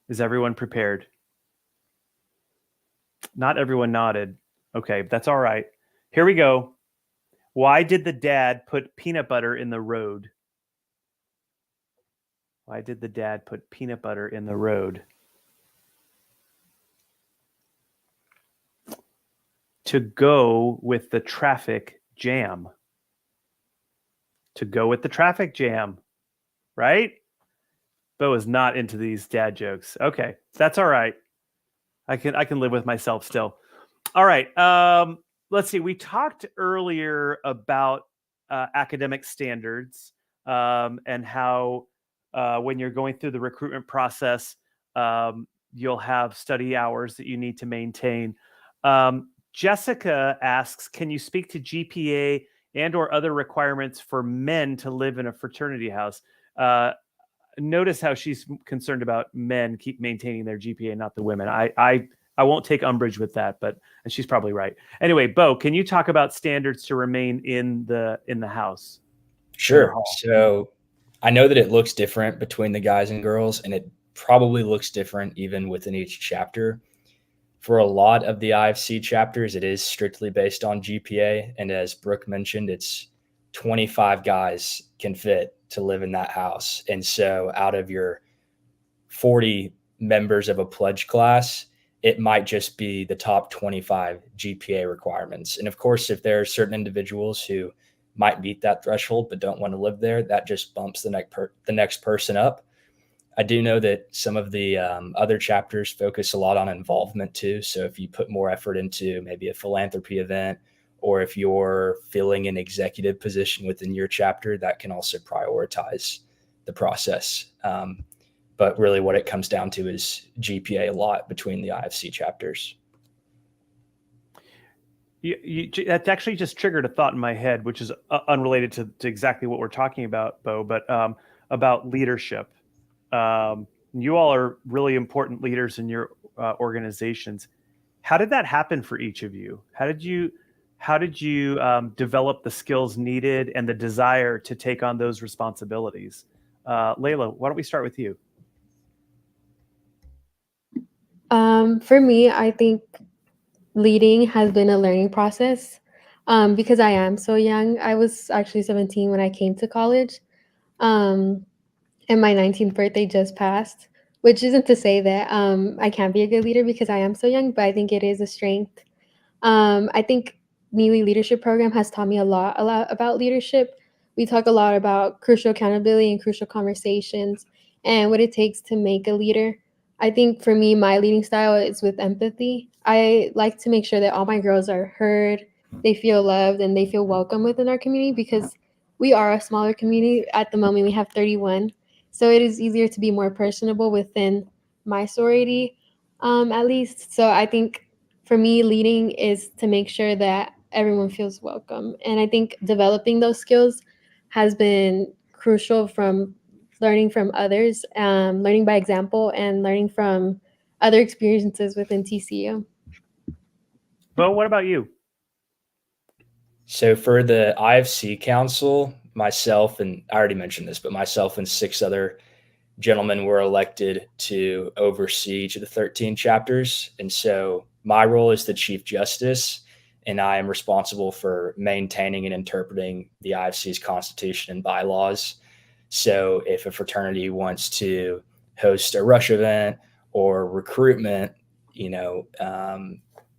Is everyone prepared? Not everyone nodded. Okay, that's all right. Here we go. Why did the dad put peanut butter in the road? Why did the dad put peanut butter in the road? To go with the traffic jam. To go with the traffic jam, right? Bo is not into these dad jokes. Okay, that's all right. I can live with myself still. All right. Let's see. We talked earlier about academic standards and how when you're going through the recruitment process, you'll have study hours that you need to maintain. Jessica asks, can you speak to GPA and or other requirements for men to live in a fraternity house? Notice how she's concerned about men keep maintaining their GPA, not the women. I won't take umbrage with that, and she's probably right. Anyway, Bo, can you talk about standards to remain in the house? Sure. So I know that it looks different between the guys and girls, and it probably looks different even within each chapter. For a lot of the IFC chapters, it is strictly based on GPA. And as Brooke mentioned, it's 25 guys can fit to live in that house. And so out of your 40 members of a pledge class, it might just be the top 25 GPA requirements. And of course, if there are certain individuals who might meet that threshold but don't want to live there, that just bumps the next person up. I do know that some of the other chapters focus a lot on involvement too. So if you put more effort into maybe a philanthropy event, or if you're filling an executive position within your chapter, that can also prioritize the process. But really what it comes down to is GPA a lot between the IFC chapters. That actually just triggered a thought in my head, which is unrelated to exactly what we're talking about, Bo, but about leadership. You all are really important leaders in your organizations. How did that happen for each of you? How did you develop the skills needed and the desire to take on those responsibilities? Layla, why don't we start with you? For me, I think leading has been a learning process because I am so young. I was actually 17 when I came to college, and my 19th birthday just passed, which isn't to say that I can't be a good leader because I am so young, but I think it is a strength. I think Neely Leadership Program has taught me a lot about leadership. We talk a lot about crucial accountability and crucial conversations and what it takes to make a leader. I think for me, my leading style is with empathy. I like to make sure that all my girls are heard, they feel loved, and they feel welcome within our community because we are a smaller community. At the moment, we have 31. So it is easier to be more personable within my sorority, at least. So I think for me, leading is to make sure that everyone feels welcome. And I think developing those skills has been crucial from learning from others, learning by example, and learning from other experiences within TCU. Bo, what about you? So for the IFC Council, myself, and I already mentioned this, but myself and 6 other gentlemen were elected to oversee each of the 13 chapters. And so my role is the Chief Justice, and I am responsible for maintaining and interpreting the IFC's constitution and bylaws. So if a fraternity wants to host a rush event or recruitment,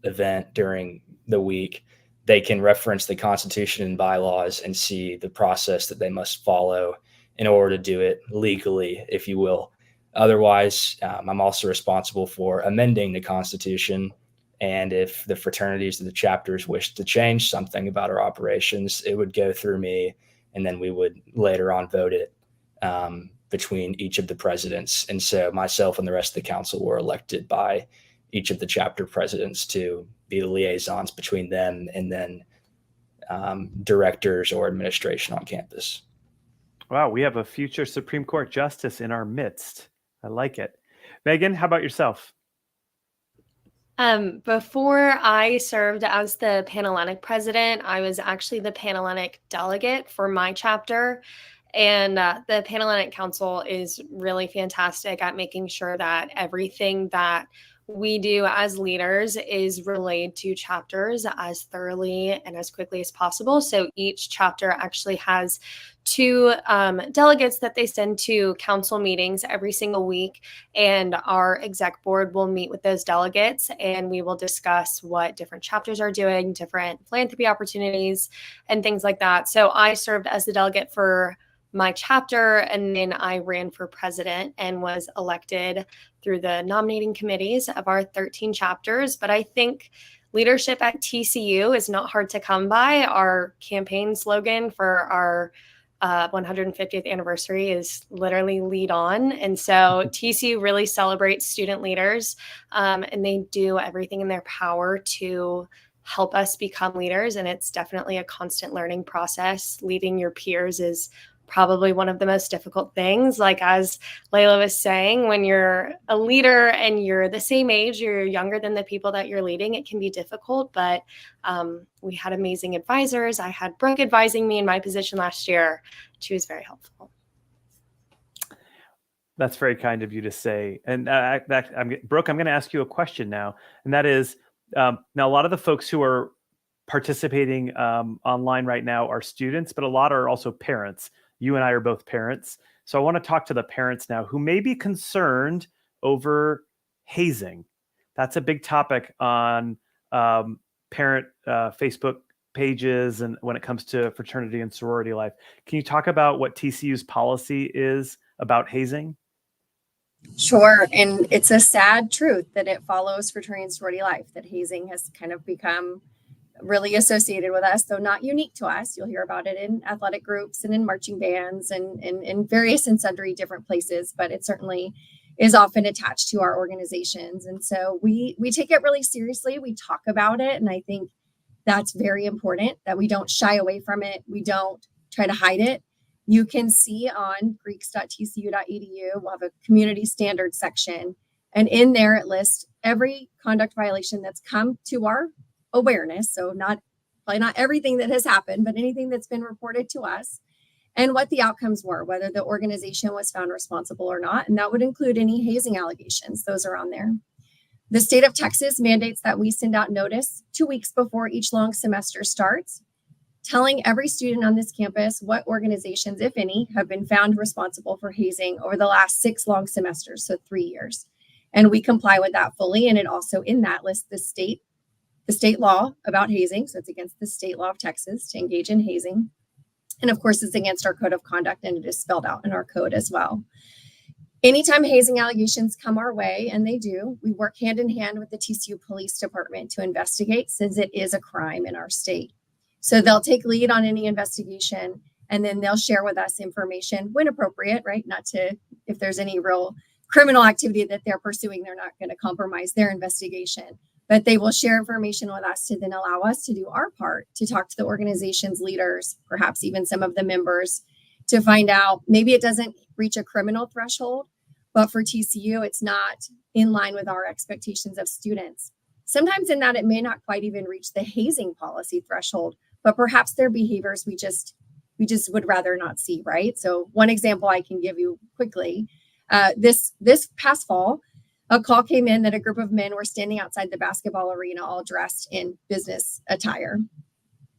event during the week, they can reference the Constitution and bylaws and see the process that they must follow in order to do it legally, if you will. Otherwise, I'm also responsible for amending the Constitution. And if the fraternities or the chapters wish to change something about our operations, it would go through me, and then we would later on vote it between each of the presidents. And so myself and the rest of the council were elected by each of the chapter presidents to be the liaisons between them and then directors or administration on campus. Wow, we have a future Supreme Court justice in our midst. I like it. Megan, how about yourself? Before I served as the Panhellenic president, I was actually the Panhellenic delegate for my chapter. And the Panhellenic Council is really fantastic at making sure that everything that we do as leaders is relayed to chapters as thoroughly and as quickly as possible. So each chapter actually has 2 delegates that they send to council meetings every single week. And our exec board will meet with those delegates, and we will discuss what different chapters are doing, different philanthropy opportunities, and things like that. So I served as the delegate for my chapter, and then I ran for president and was elected through the nominating committees of our 13 chapters. But I think leadership at TCU is not hard to come by. Our campaign slogan for our 150th anniversary is literally lead on. And so TCU really celebrates student leaders, and they do everything in their power to help us become leaders. And it's definitely a constant learning process. Leading your peers is probably one of the most difficult things. Like, as Layla was saying, when you're a leader and you're the same age, you're younger than the people that you're leading, it can be difficult. But we had amazing advisors. I had Brooke advising me in my position last year. She was very helpful. That's very kind of you to say. And Brooke, I'm going to ask you a question now. And that is, now a lot of the folks who are participating online right now are students, but a lot are also parents. You and I are both parents. So I want to talk to the parents now who may be concerned over hazing. That's a big topic on parent Facebook pages and when it comes to fraternity and sorority life. Can you talk about what TCU's policy is about hazing? Sure. And it's a sad truth that it follows fraternity and sorority life, that hazing has kind of become really associated with us, though not unique to us. You'll hear about it in athletic groups and in marching bands and in various and sundry different places, but it certainly is often attached to our organizations. And so we take it really seriously. We talk about it. And I think that's very important, that we don't shy away from it. We don't try to hide it. You can see on greeks.tcu.edu, we'll have a community standards section. And in there, it lists every conduct violation that's come to our awareness. So probably not everything that has happened, but anything that's been reported to us, and what the outcomes were, whether the organization was found responsible or not. And that would include any hazing allegations. Those are on there. The state of Texas mandates that we send out notice 2 weeks before each long semester starts, telling every student on this campus what organizations, if any, have been found responsible for hazing over the last 6 long semesters, so 3 years. And we comply with that fully. And it also in that lists the state law about hazing. So it's against the state law of Texas to engage in hazing. And of course, it's against our code of conduct, and it is spelled out in our code as well. Anytime hazing allegations come our way, and they do, we work hand in hand with the TCU Police Department to investigate, since it is a crime in our state. So they'll take lead on any investigation, and then they'll share with us information when appropriate, right? If there's any real criminal activity that they're pursuing, they're not going to compromise their investigation. But they will share information with us to then allow us to do our part, to talk to the organization's leaders, perhaps even some of the members, to find out maybe it doesn't reach a criminal threshold, but for TCU, it's not in line with our expectations of students. Sometimes in that it may not quite even reach the hazing policy threshold, but perhaps their behaviors we just would rather not see, right? So one example I can give you quickly, this past fall, a call came in that a group of men were standing outside the basketball arena all dressed in business attire.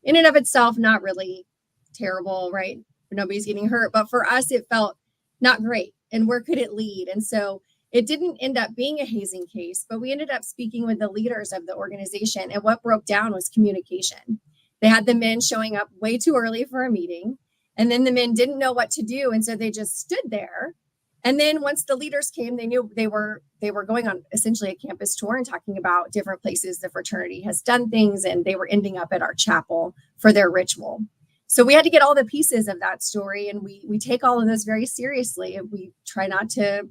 In and of itself, not really terrible, right? Nobody's getting hurt. But for us, it felt not great. And where could it lead? And so it didn't end up being a hazing case, but we ended up speaking with the leaders of the organization. And what broke down was communication. They had the men showing up way too early for a meeting. And then the men didn't know what to do. And so they just stood there. And then once the leaders came, they knew they were going on essentially a campus tour and talking about different places the fraternity has done things, and they were ending up at our chapel for their ritual. So we had to get all the pieces of that story, and we take all of those very seriously. And we try not to,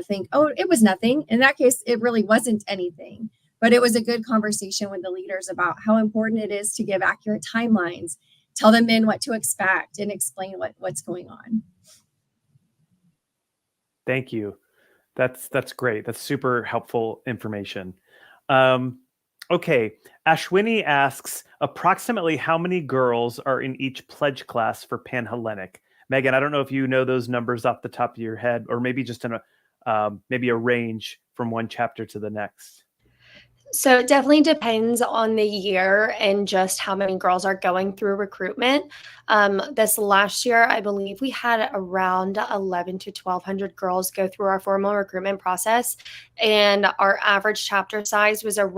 think, oh, it was nothing. In that case, it really wasn't anything. But it was a good conversation with the leaders about how important it is to give accurate timelines, tell the men what to expect, and explain what's going on. Thank you. That's great. That's super helpful information. Okay. Ashwini asks, approximately how many girls are in each pledge class for Panhellenic? Megan, I don't know if you know those numbers off the top of your head, or maybe just in maybe a range from one chapter to the next. So it definitely depends on the year and just how many girls are going through recruitment. This last year, I believe we had around 11 to 1,200 girls go through our formal recruitment process. And our average chapter size was our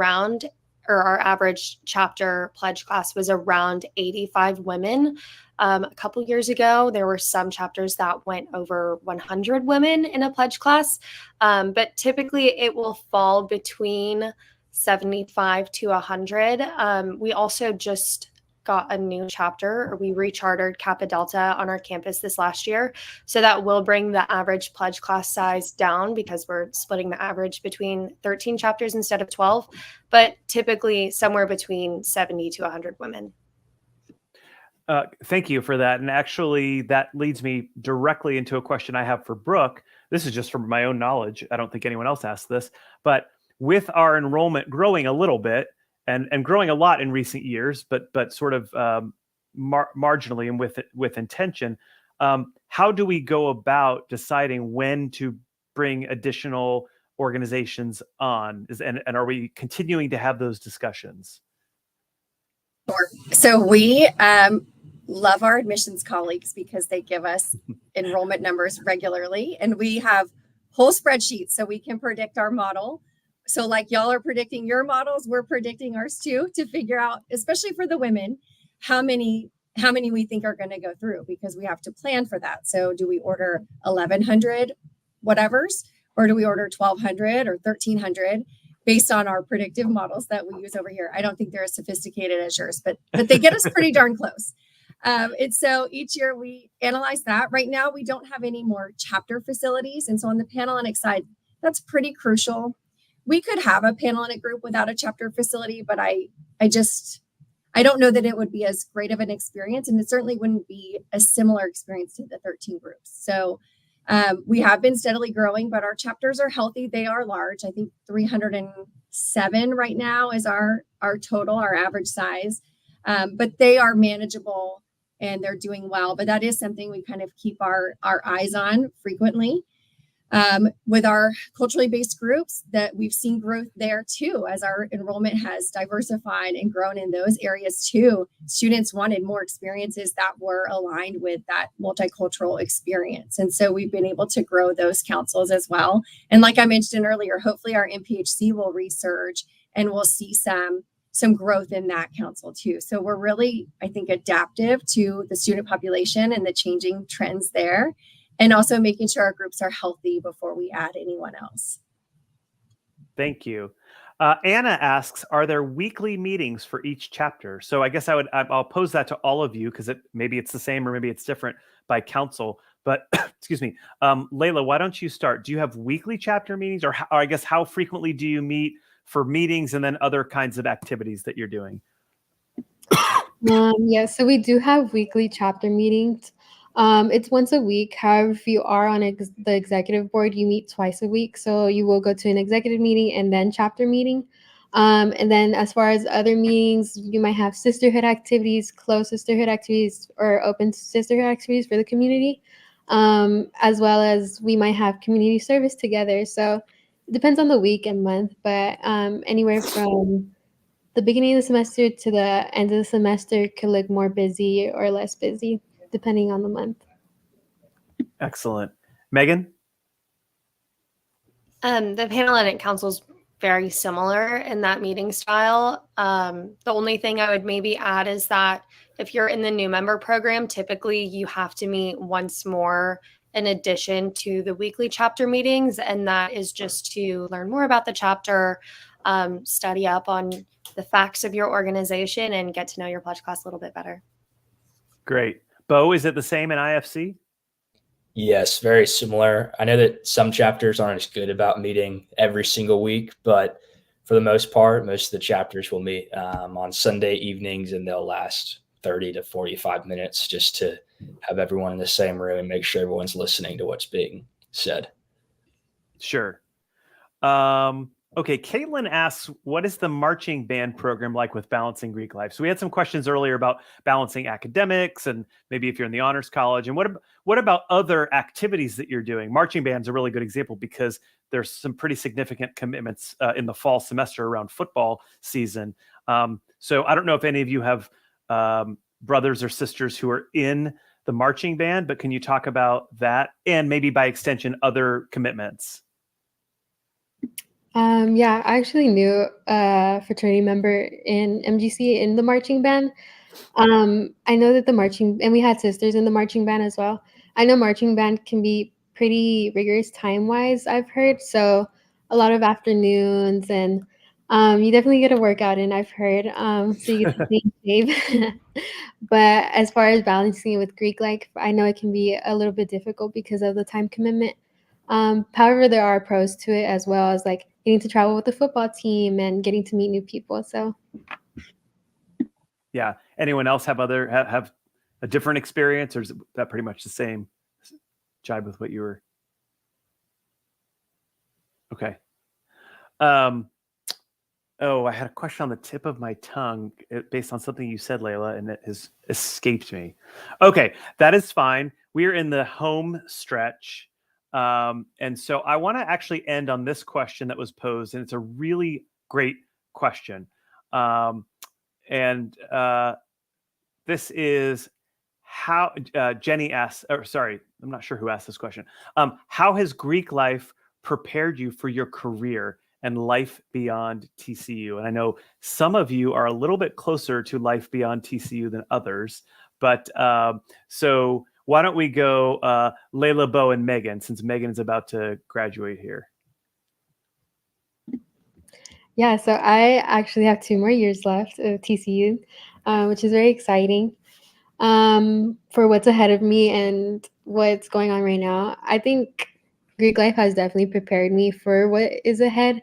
average chapter pledge class was around 85 women. A couple years ago, there were some chapters that went over 100 women in a pledge class. But typically it will fall between 75 to 100. We also just got a new chapter, or we rechartered Kappa Delta on our campus this last year. So that will bring the average pledge class size down, because we're splitting the average between 13 chapters instead of 12, but typically somewhere between 70 to 100 women. Thank you for that. And actually, that leads me directly into a question I have for Brooke. This is just from my own knowledge. I don't think anyone else asked this, but with our enrollment growing a little bit and growing a lot in recent years, but sort of marginally and with intention, how do we go about deciding when to bring additional organizations on? And are we continuing to have those discussions? Sure. So we love our admissions colleagues because they give us enrollment numbers regularly, and we have whole spreadsheets so we can predict our model. So like y'all are predicting your models, we're predicting ours too, to figure out, especially for the women, how many we think are going to go through, because we have to plan for that. So do we order 1,100 whatevers, or do we order 1,200 or 1,300 based on our predictive models that we use over here? I don't think they're as sophisticated as yours, but they get us pretty darn close. And so each year we analyze that. Right now, we don't have any more chapter facilities. And so on the Panhellenic side, that's pretty crucial. We could have a Panhellenic group without a chapter facility, but I don't know that it would be as great of an experience. And it certainly wouldn't be a similar experience to the 13 groups. So we have been steadily growing, but our chapters are healthy. They are large. I think 307 right now is our total, our average size. But they are manageable and they're doing well. But that is something we kind of keep our eyes on frequently. With our culturally based groups, that we've seen growth there too, as our enrollment has diversified and grown in those areas too. Students wanted more experiences that were aligned with that multicultural experience. And so we've been able to grow those councils as well. And like I mentioned earlier, hopefully our MPHC will resurge and we'll see some growth in that council too. So we're really, I think, adaptive to the student population and the changing trends there, and also making sure our groups are healthy before we add anyone else. Thank you. Anna asks, are there weekly meetings for each chapter? So I guess I'll pose that to all of you, because maybe it's the same or maybe it's different by council. But excuse me, Layla, why don't you start? Do you have weekly chapter meetings, or I guess how frequently do you meet for meetings and then other kinds of activities that you're doing? Yeah, so we do have weekly chapter meetings. It's once a week. However, if you are on the executive board, you meet twice a week. So you will go to an executive meeting and then chapter meeting. And then as far as other meetings, you might have sisterhood activities, closed sisterhood activities, or open sisterhood activities for the community, as well as we might have community service together. So it depends on the week and month, but anywhere from the beginning of the semester to the end of the semester could look more busy or less busy, depending on the month. Excellent. Megan? The Panhellenic Council is very similar in that meeting style. The only thing I would maybe add is that if you're in the new member program, typically you have to meet once more in addition to the weekly chapter meetings. And that is just to learn more about the chapter, study up on the facts of your organization, and get to know your pledge class a little bit better. Great. Bo, is it the same in IFC? Yes, very similar. I know that some chapters aren't as good about meeting every single week, but for the most part, most of the chapters will meet on Sunday evenings, and they'll last 30 to 45 minutes just to have everyone in the same room and make sure everyone's listening to what's being said. Sure. Okay, Caitlin asks, what is the marching band program like with balancing Greek life? So we had some questions earlier about balancing academics and maybe if you're in the honors college. And what about other activities that you're doing? Marching band's a really good example because there's some pretty significant commitments in the fall semester around football season. So I don't know if any of you have brothers or sisters who are in the marching band, but can you talk about that and maybe by extension other commitments? Yeah, I actually knew a fraternity member in MGC in the marching band. I know that and we had sisters in the marching band as well. I know marching band can be pretty rigorous time-wise, I've heard. So a lot of afternoons, and you definitely get a workout in, I've heard. So you get to stay in shape. But as far as balancing it with Greek life, I know it can be a little bit difficult because of the time commitment. However, there are pros to it, as well as like getting to travel with the football team and getting to meet new people. So yeah. Anyone else have a different experience, or is that pretty much the same? Jibe with what you were. Okay. Oh, I had a question on the tip of my tongue based on something you said, Layla, and it has escaped me. Okay, that is fine. We're in the home stretch. And so I want to actually end on this question that was posed, and it's a really great question. This is how Jenny asks, or sorry, I'm not sure who asked this question. How has Greek life prepared you for your career and Life Beyond TCU. And I know some of you are a little bit closer to Life Beyond TCU than others, but so why don't we go Layla, Bo, and Megan, since Megan is about to graduate here. Yeah, so I actually have 2 more years left of TCU, which is very exciting for what's ahead of me and what's going on right now. I think Greek life has definitely prepared me for what is ahead.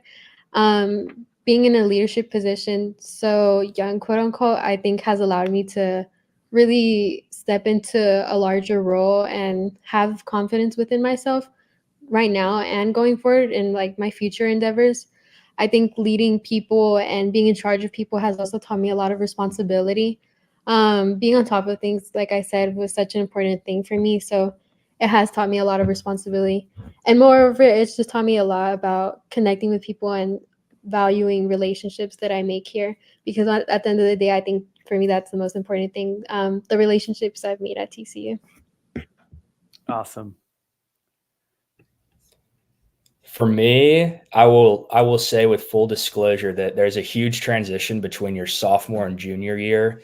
Being in a leadership position so young, quote unquote, I think has allowed me to really step into a larger role and have confidence within myself right now and going forward in like my future endeavors. I think leading people and being in charge of people has also taught me a lot of responsibility. Being on top of things, like I said, was such an important thing for me. So it has taught me a lot of responsibility. And moreover, it's just taught me a lot about connecting with people and valuing relationships that I make here. Because at the end of the day, I think for me, that's the most important thing, the relationships I've made at TCU. Awesome. For me, I will say with full disclosure that there's a huge transition between your sophomore and junior year,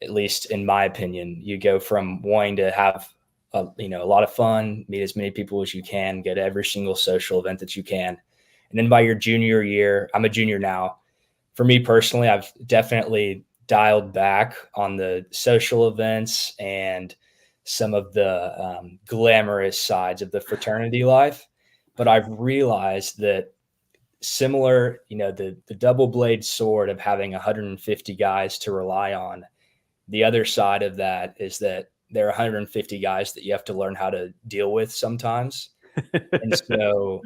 at least in my opinion. You go from wanting to have a lot of fun, meet as many people as you can, go to every single social event that you can. And then by your junior year, I'm a junior now. For me personally, I've definitely dialed back on the social events and some of the glamorous sides of the fraternity life. But I've realized that similar, the double blade sword of having 150 guys to rely on, the other side of that is that there are 150 guys that you have to learn how to deal with sometimes. And so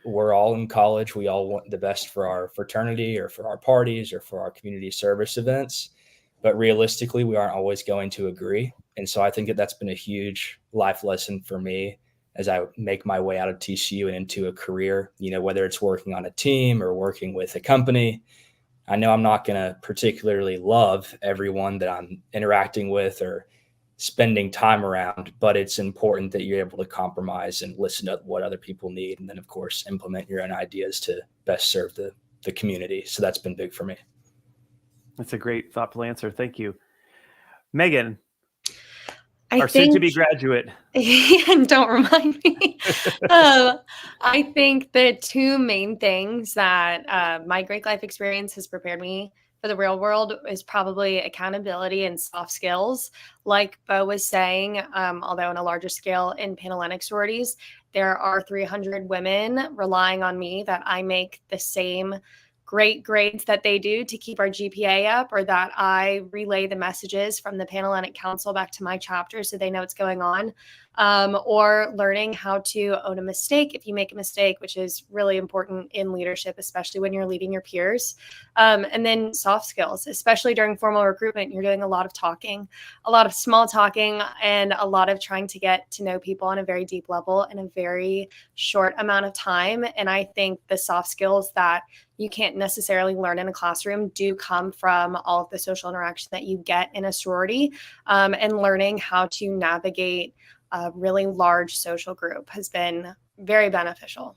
we're all in college. We all want the best for our fraternity or for our parties or for our community service events. But realistically, we aren't always going to agree. And so I think that that's been a huge life lesson for me as I make my way out of TCU and into a career, whether it's working on a team or working with a company. I know I'm not going to particularly love everyone that I'm interacting with or spending time around, but it's important that you're able to compromise and listen to what other people need. And then, of course, implement your own ideas to best serve the community. So that's been big for me. That's a great, thoughtful answer. Thank you. Megan, I our think, soon-to-be graduate. and don't remind me. I think the 2 main things that my Greek life experience has prepared me for the real world is probably accountability and soft skills. Like Bo was saying, although on a larger scale in Panhellenic sororities, there are 300 women relying on me that I make the same great grades that they do to keep our GPA up, or that I relay the messages from the Panhellenic Council back to my chapter so they know what's going on, or learning how to own a mistake if you make a mistake, which is really important in leadership, especially when you're leading your peers. And then soft skills, especially during formal recruitment, you're doing a lot of talking, a lot of small talking, and a lot of trying to get to know people on a very deep level in a very short amount of time. And I think the soft skills that you can't necessarily learn in a classroom do come from all of the social interaction that you get in a sorority, and learning how to navigate a really large social group has been very beneficial.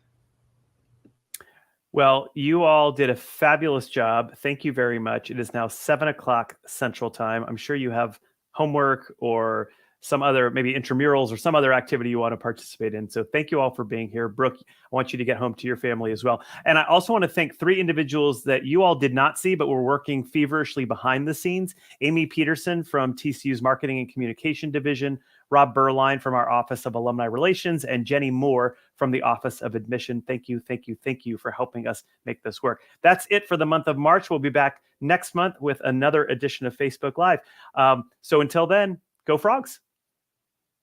Well, you all did a fabulous job. Thank you very much. It is now 7:00 Central Time. I'm sure you have homework or some other, maybe intramurals or some other activity you want to participate in. So thank you all for being here. Brooke, I want you to get home to your family as well. And I also want to thank 3 individuals that you all did not see, but were working feverishly behind the scenes. Amy Peterson from TCU's Marketing and Communication Division, Rob Berline from our Office of Alumni Relations, and Jenny Moore from the Office of Admission. Thank you, thank you, thank you for helping us make this work. That's it for the month of March. We'll be back next month with another edition of Facebook Live. So until then, go Frogs.